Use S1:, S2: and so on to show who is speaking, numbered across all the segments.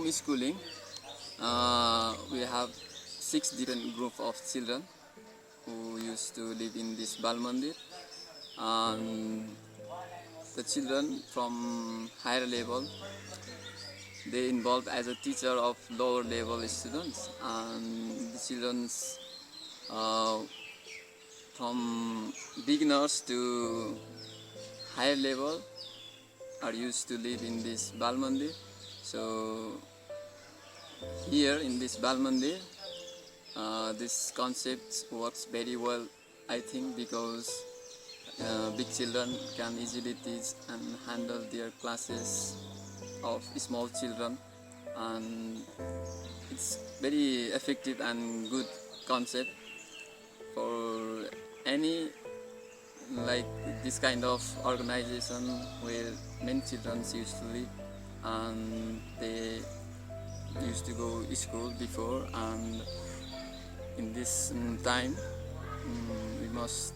S1: homeschooling, we have 6 different group of children who used to live in this Balmandir. And the children from higher level, they involved as a teacher of lower level students, and the children from beginners to higher level are used to live in this Balmandir. So here in this Balmandir, this concept works very well, I think, because big children can easily teach and handle their classes of small children, and it's very effective and good concept for any like this kind of organization where many children used to live and they used to go to school before, and in this time we must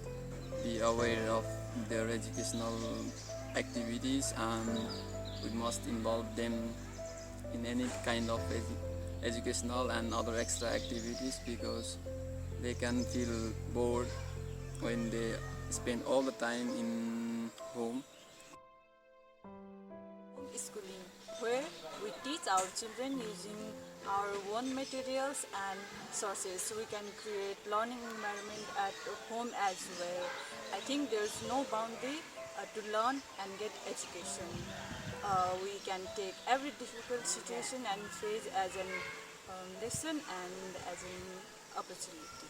S1: be aware of their educational activities, and we must involve them in any kind of educational and other extra activities, because they can feel bored when they spend all the time in home.
S2: Schooling, where we teach our children using our own materials and sources. We can create learning environment at home as well. I think there's no boundary to learn and get education. We can take every difficult situation and face as an lesson and as an opportunity.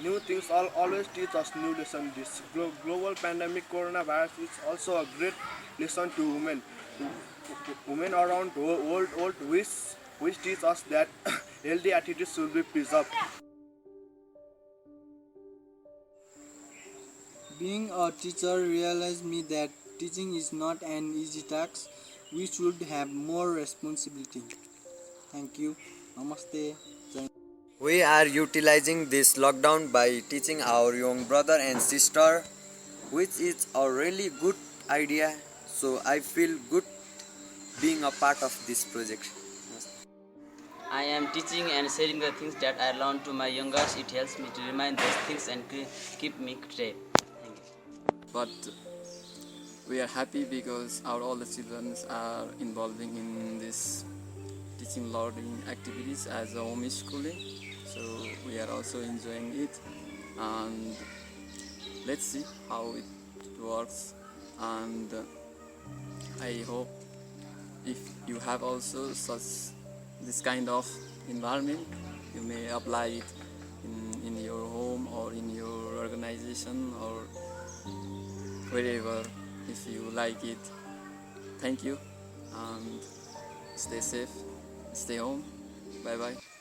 S3: New things always teach us new lessons. This global pandemic coronavirus is also a great lesson to women. Women around the world which teach us that healthy attitudes should be preserved.
S4: Being a teacher realized me that teaching is not an easy task. We should have more responsibility. Thank you. Namaste.
S5: We are utilizing this lockdown by teaching our young brother and sister, which is a really good idea. So I feel good being a part of this project.
S6: I am teaching and sharing the things that I learned to my youngers. It helps me to remind those things and keep me safe. Thank you.
S1: But we are happy because all the children are involving in this teaching learning activities as a homeschooling. So we are also enjoying it, and let's see how it works. And I hope if you have also this kind of environment, you may apply it in your home or in your organization or wherever if you like it. Thank you, and stay safe, stay home. Bye bye.